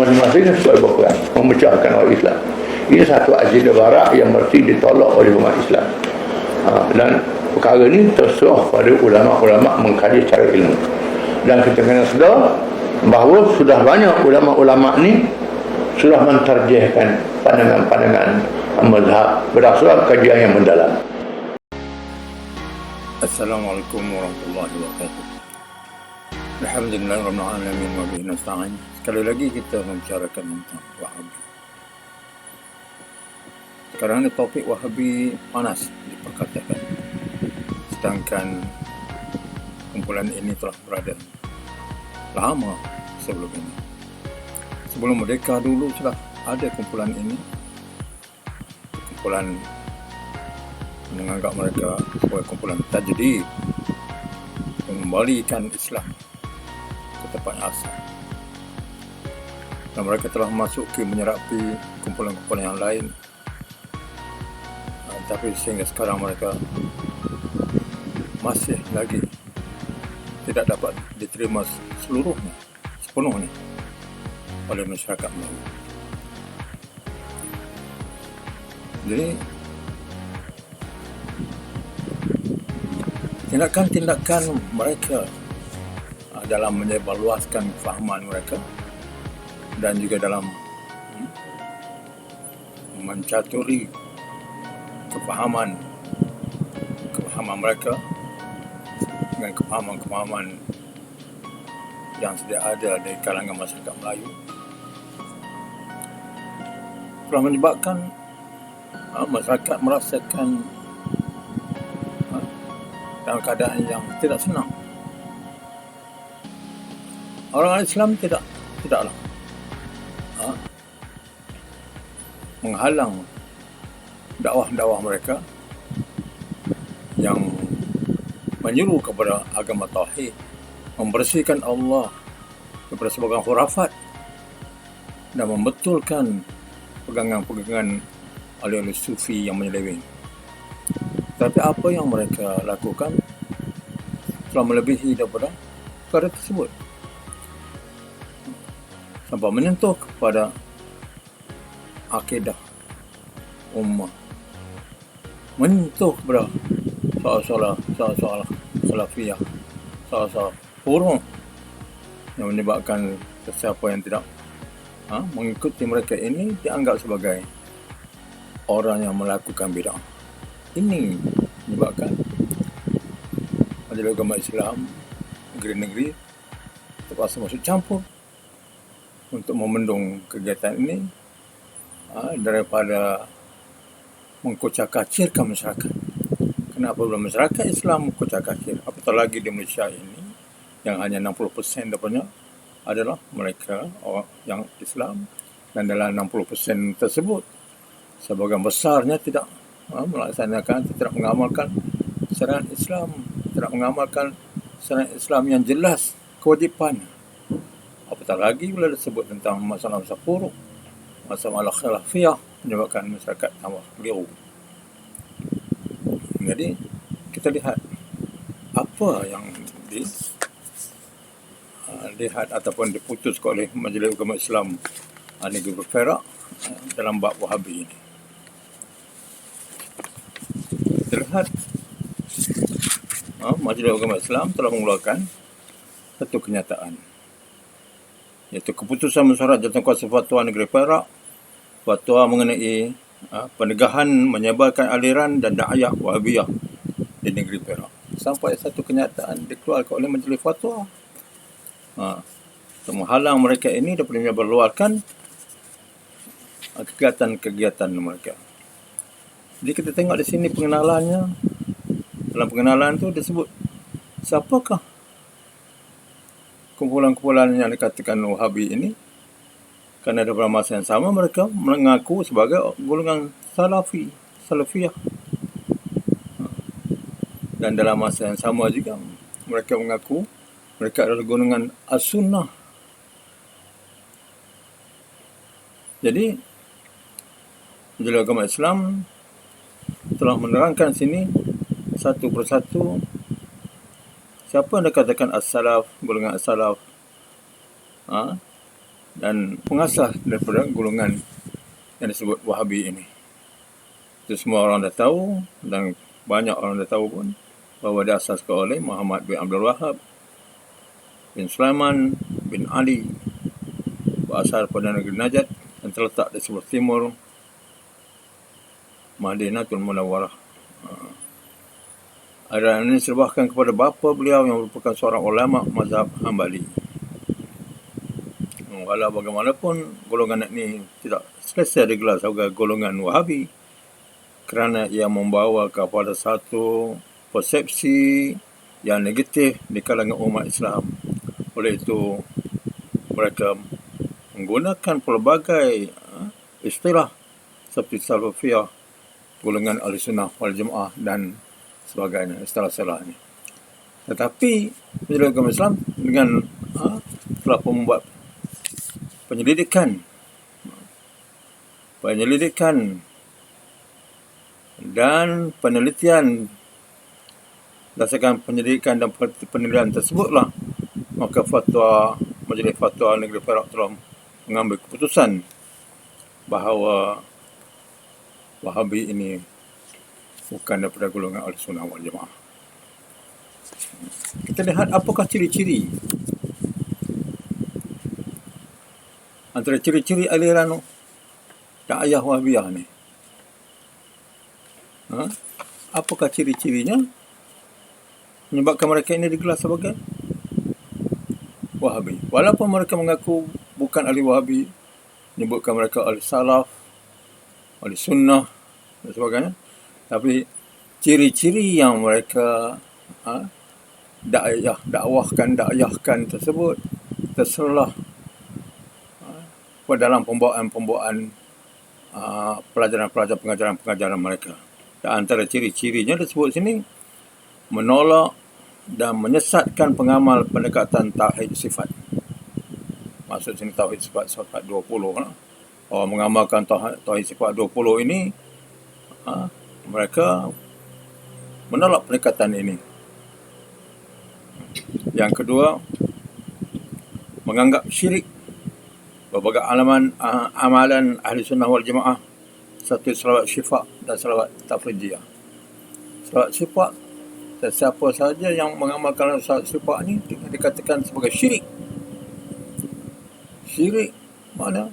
masing-masing sesuai berperang memecahkan orang Islam. Ini satu agenda barat yang mesti ditolak oleh umat Islam. Dan perkara ini terserah pada ulama-ulama mengkaji secara ilmu. Dan kita kena sedar bahawa sudah banyak ulama-ulama ni sudah mentarjihkan pandangan-pandangan mazhab berdasarkan kajian yang mendalam. Assalamualaikum warahmatullahi wabarakatuh. Alhamdulillahirabbil alamin wa bihi nasta'in. Sekali lagi kita membicarakan tentang Wahabi. Sekarang ni topik Wahabi panas diperkatakan. Sedangkan kumpulan ini telah berada lama sebelum ini. Sebelum merdeka dulu sudah ada kumpulan ini. Kumpulan menganggap mereka sebagai kumpulan tajdid, mengembalikan Islam ke tempatnya asal. Dan mereka telah memasuki menyerapi kumpulan-kumpulan yang lain. Tapi sehingga sekarang mereka masih lagi tidak dapat diterima sepenuhnya oleh masyarakat Melayu. Jadi tindakan-tindakan mereka dalam menyebarluaskan kefahaman mereka dan juga dalam mencaturi kefahaman mereka dengan kefahaman yang sedia ada di kalangan masyarakat Melayu telah menyebabkan masyarakat merasakan dalam keadaan yang tidak senang. Orang Islam tidaklah menghalang dakwah-dakwah mereka yang menyuruh kepada agama tauhid, membersihkan Allah daripada sebagian khurafat dan membetulkan pegangan-pegangan ahli-ahli sufi yang menyeleweng. Tapi apa yang mereka lakukan telah melebihi daripada perkara tersebut, sampai menyentuh kepada akidah ummah, menyentuh kepada soal-soal salafiyah, soal-soal furu' yang menyebabkan sesiapa yang tidak mengikuti mereka ini dianggap sebagai orang yang melakukan bid'ah. Ini menyebabkan Majlis Agama Islam negeri-negeri terpaksa masuk campur untuk memendung kegiatan ini daripada mengkocak-kacirkan masyarakat. Kenapa pula masyarakat Islam mengkocak-kacir? Apatah lagi di Malaysia ini yang hanya 60% daripadanya adalah mereka orang yang Islam, dan dalam 60% tersebut sebahagian besarnya tidak melaksanakan, tidak mengamalkan syariat Islam, tidak mengamalkan syariat Islam yang jelas kewajipan. Apatah lagi bila disebut tentang masalah-masalah furu', masalah khilafiyah, menyebabkan masyarakat tambah keliru. Jadi kita lihat apa yang dilihat ataupun diputuskan oleh Majlis Agama Islam Negeri Perak dalam bab Wahabi ini. Terlihat Majlis Agama Islam telah mengeluarkan satu kenyataan, iaitu keputusan Mesyuarat Jawatankuasa Fatwa Negeri Perak, fatwa mengenai penegahan menyebarkan aliran dan dakwah Wahabiyah di negeri Perak. Sampai satu kenyataan dikeluarkan oleh Majlis Fatwa menghalang mereka ini daripada menyebarluaskan kegiatan-kegiatan mereka. Jadi kita tengok di sini pengenalannya. Dalam pengenalan tu disebut siapakah kumpulan-kumpulan yang dikatakan Wahabi ini, kerana pada masa yang sama mereka mengaku sebagai golongan salafiyah. Dan dalam masa yang sama juga mereka mengaku mereka adalah golongan as-sunnah. Jadi Majlis Agama Islam telah menerangkan sini satu persatu siapa yang dikatakan as-salaf, golongan as-salaf, dan pengasas daripada golongan yang disebut Wahabi ini. Itu semua orang dah tahu, dan banyak orang dah tahu pun, bahawa diasaskan oleh Muhammad bin Abdul Wahab bin Sulaiman bin Ali, berasal pada negeri Najd dan terletak di sebelah timur Madinatul Munawwarah. Aliran ini diserbahkan kepada bapa beliau yang merupakan seorang ulama mazhab Hambali. Walau bagaimanapun, golongan ini tidak selesai digelar sebagai golongan Wahabi kerana ia membawa kepada satu persepsi yang negatif di kalangan umat Islam. Oleh itu, mereka menggunakan pelbagai istilah seperti Salafiyah, golongan Ahlussunnah wal Jamaah dan sebagainya, istilah-istilah ini. Tetapi menurut agama Islam dengan telah membuat penyelidikan dan penelitian, berdasarkan penyelidikan dan penelitian tersebutlah, maka Majlis Fatwa Negeri Perak telah mengambil keputusan bahawa Wahabi ini bukan daripada golongan Ahlussunnah wal Jamaah. Kita lihat apakah ciri-ciri. Antara ciri-ciri aliran Da'iyah Wahabiyah ni. Apakah ciri-cirinya menyebabkan mereka ini digelar sebagai Wahabi? Walaupun mereka mengaku bukan ahli Wahabi, menyebutkan mereka ahli Salaf, ahli Sunnah dan sebagainya, tapi ciri-ciri yang mereka dakwahkan tersebut terserlah dalam pembawaan pelajaran-pelajaran pengajaran mereka. Dan antara ciri-cirinya disebut sini, menolak dan menyesatkan pengamal pendekatan tauhid sifat. Maksud sini tauhid sifat 20. Orang mengamalkan tauhid sifat 20 ini, mereka menolak pendekatan ini. Yang kedua, menganggap syirik berbagai amalan ahli sunnah wal jamaah, satu selawat syifa dan selawat tafridiyah. Selawat syifa, siapa sahaja yang mengamalkan selawat syifa ini dikatakan sebagai syirik. Syirik makna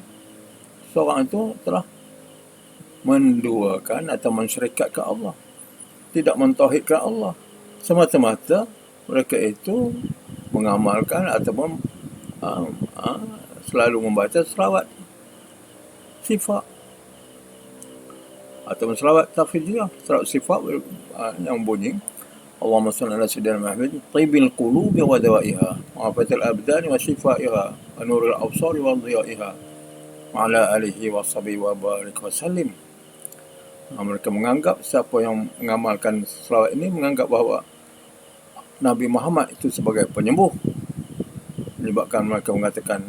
seorang itu telah menduakan atau mensyirikatkan Allah, tidak mentauhidkan Allah. Semata-mata mereka itu mengamalkan ataupun selalu membaca selawat sifat atau selawat tafridiyah. Selawat sifat yang bunyi Allahumma salli ala sayyidina Muhammad tayyibil qulubi wa dawaiha wa afatil abdani wa shifaiha wa nuril absari wa dhiyaiha wa ala alihi wa sahbihi wa barik wa sallim. Mereka menganggap, siapa yang mengamalkan selawat ini menganggap bahawa Nabi Muhammad itu sebagai penyembuh, menyebabkan mereka mengatakan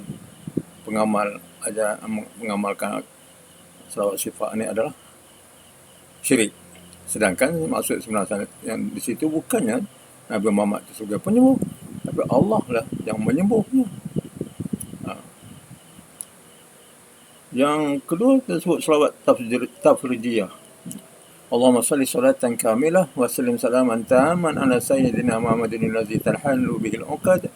mengamalkan selawat sifat ini adalah syirik. Sedangkan maksud sebenarnya yang di situ bukannya Nabi Muhammad itu sebagai penyembuh, tapi Allah lah yang menyembuhnya. Yang kedua disebut selawat tafridiyah. Allahumma salli salatan kamilah wa sallim salaman taman ala sayyidina Muhammadin alladhi talhalu bihi al-uqad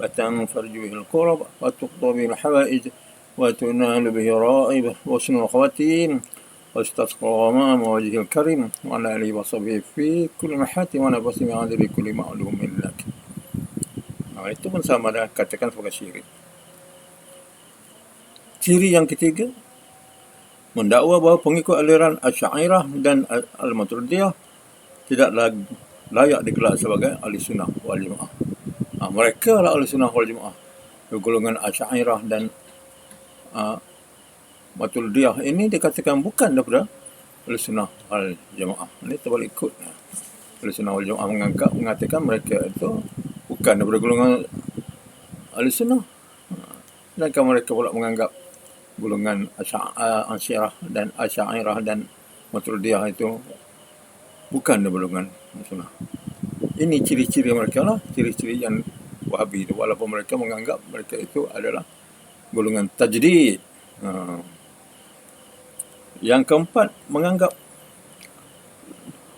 wa tanfarju bihi al-qurab wa tuqda bihi al-hawaij wa tunalu bihi ra'ib wa husnul khawatim wa istasqa ghamam wajhi al-karim wa ala alihi wa sahbihi fi kulli mahatin wa nafsi min adri kulli ma'lumin lak. Itu pun sama dah katakan sebagai syirik. Ciri yang ketiga, mendakwa bahawa pengikut aliran Asy'ariyah dan Al-Maturidiyah tidak layak digelar sebagai ahli sunnah wal jamaah. Mereka lah ahli sunnah wal jamaah. Golongan Asy'ariyah dan Maturidiyah ini dikatakan bukan daripada ahli sunnah wal jamaah. Ini terbalik ikut. Ahli sunnah wal jamaah mengatakan mereka itu bukan daripada golongan ahli sunnah. Sedangkan mereka pula menganggap golongan Asy'ariyah dan Maturidiyah itu bukan golongan sunnah. Ini ciri-ciri mereka lah, ciri-ciri yang Wahabi itu, walaupun mereka menganggap mereka itu adalah golongan tajdid. Ha. Yang keempat, menganggap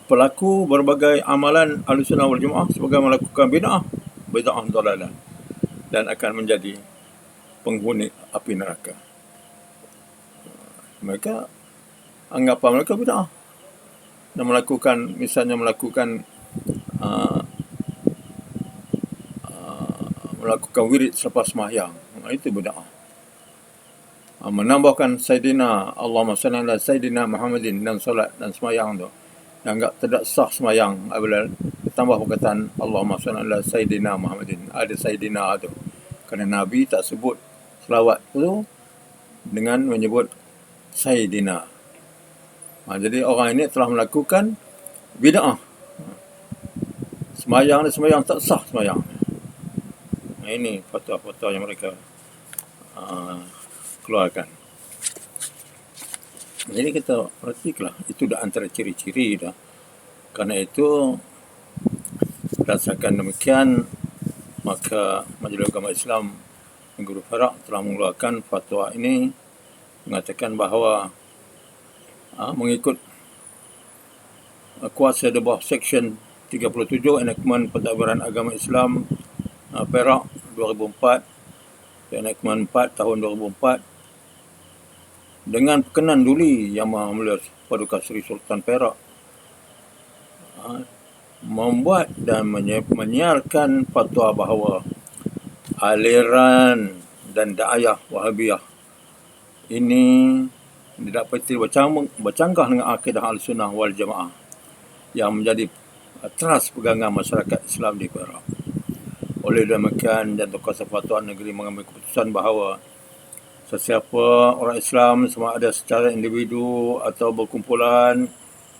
pelaku berbagai amalan Ahlussunnah wal Jamaah sebagai melakukan bid'ah dalalah dan akan menjadi penghuni api neraka. Mereka anggapan mereka bid'ah dan melakukan wirid selepas sembahyang. Itu bid'ah. Menambahkan Sayyidina Allahumma salli ala Sayyidina Muhammadin dan solat dan sembahyang tu dianggap tidak sah sembahyang apabila ditambah perkataan Allahumma salli ala Sayyidina Muhammadin. Ada Sayyidina tu. Kerana Nabi tak sebut selawat tu dengan menyebut Sayyidina. Jadi orang ini telah melakukan bid'ah. Sembahyang tak sah sembahyang. Ini fatwa-fatwa yang mereka keluarkan. Jadi kita perhatikanlah, itu dah antara ciri-ciri dah. Kerana itu, berdasarkan demikian, maka Majlis Ulama Islam Negeri Perak telah mengeluarkan fatwa ini mengatakan bahawa mengikut kuasa di bawah Seksyen 37 Enakmen Pentadbiran Agama Islam Perak 2004, Enakmen 4 tahun 2004, dengan perkenan Duli Yang Maha Mulia Paduka Seri Sultan Perak membuat dan menyiarkan fatwa bahawa aliran dan da'ayah Wahabiyah ini didapati bercanggah dengan akidah Ahlussunnah wal Jamaah yang menjadi teras pegangan masyarakat Islam di Perak. Oleh demikian, Jantung Kuasa Fatwa Negeri mengambil keputusan bahawa sesiapa orang Islam sama ada secara individu atau berkumpulan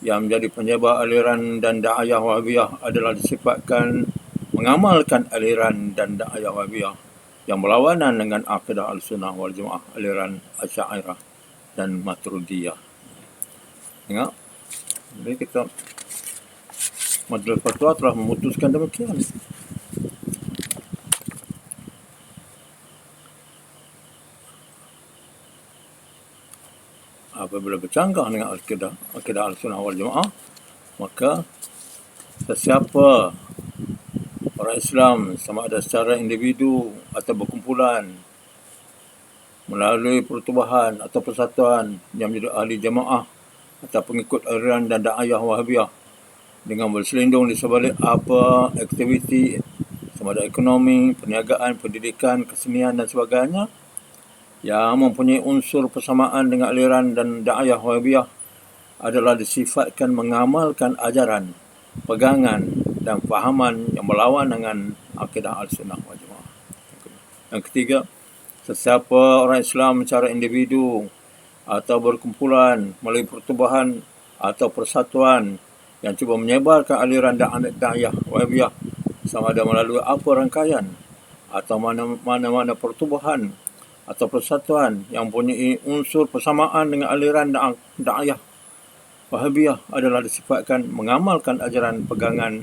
yang menjadi penyebar aliran dan da'ayah Wahabiyah adalah disifatkan mengamalkan aliran dan da'ayah Wahabiyah yang berlawanan dengan akidah Ahlussunnah wal Jamaah, aliran Asy'ariyah dan Maturidiyah. Tengok. Jadi kita Majlis Fatwa telah memutuskan demikian. Apabila bercanggah dengan akidah Ahlussunnah wal Jamaah, maka sesiapa orang Islam sama ada secara individu atau berkumpulan melalui pertubuhan atau persatuan yang menjadi ahli jamaah atau pengikut aliran dan da'ayah Wahabiyah dengan berselindung di sebalik apa aktiviti sama ada ekonomi, perniagaan, pendidikan, kesenian dan sebagainya yang mempunyai unsur persamaan dengan aliran dan da'ayah Wahabiyah adalah disifatkan mengamalkan ajaran, pegangan dan fahaman yang berlawan dengan akidah Ahlussunnah wal Jamaah. Yang ketiga, sesiapa orang Islam secara individu atau berkumpulan melalui pertubuhan atau persatuan yang cuba menyebarkan aliran da'ayah Wahabiyah sama ada melalui apa rangkaian atau mana-mana pertubuhan atau persatuan yang mempunyai unsur persamaan dengan aliran da'ayah Wahabiyah adalah disifatkan mengamalkan ajaran, pegangan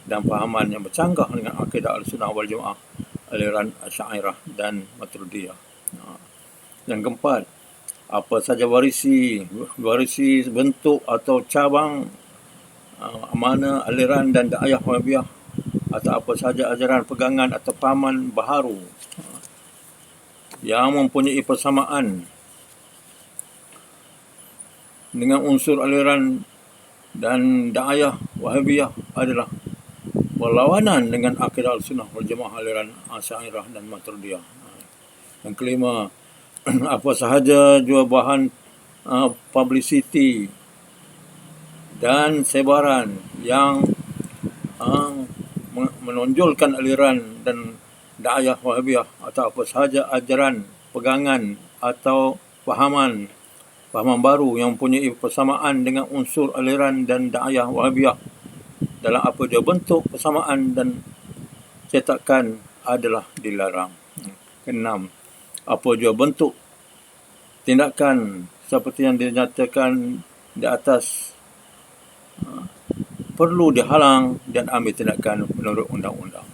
dan fahaman yang bercanggah dengan akidah Ahlussunnah wal Jamaah, aliran Asy'ariyah dan Maturidiyah. Yang keempat, apa saja warisi bentuk atau cabang mana aliran dan da'ayah Wahabiyah atau apa saja ajaran, pegangan atau fahaman baharu yang mempunyai persamaan dengan unsur aliran dan da'ayah Wahabiyah adalah berlawanan dengan akidah Ahlussunnah wal Jamaah, aliran Asy'ariyah dan Maturidiyah. Yang kelima, apa sahaja jua bahan publicity dan sebaran yang menonjolkan aliran dan da'ayah Wahabiyah atau apa sahaja ajaran, pegangan atau fahaman baru yang mempunyai persamaan dengan unsur aliran dan da'ayah Wahabiyah dalam apa dia bentuk persamaan dan cetakan adalah dilarang. Keenam, apa jua bentuk tindakan seperti yang dinyatakan di atas perlu dihalang dan ambil tindakan menurut undang-undang.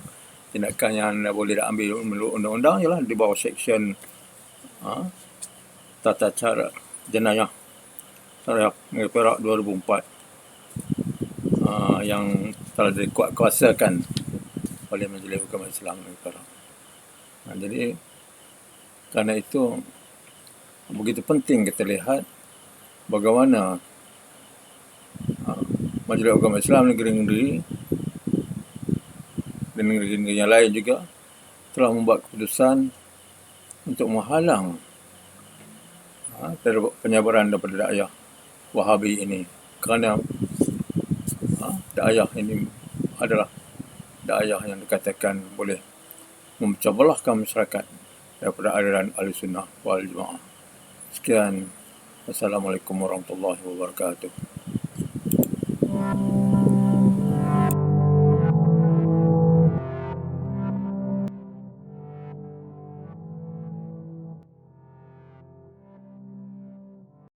Tindakan yang boleh diambil menurut undang-undang ialah di bawah Seksyen tata cara jenayah Syariah Negeri Perak 2004 yang telah dikuatkuasakan oleh Majlis Hukum Islam Negeri Perak. Jadi kerana itu begitu penting kita lihat bagaimana Majlis Hukum Islam negeri-negeri dan negeri-negeri yang lain juga telah membuat keputusan untuk menghalang terhadap penyebaran daripada dakwah Wahabi ini, kerana dakwah ini adalah dakwah yang dikatakan boleh memecah belahkan masyarakat daripada aliran Ahlussunnah wal Jamaah. Sekian, Wassalamualaikum warahmatullahi wabarakatuh.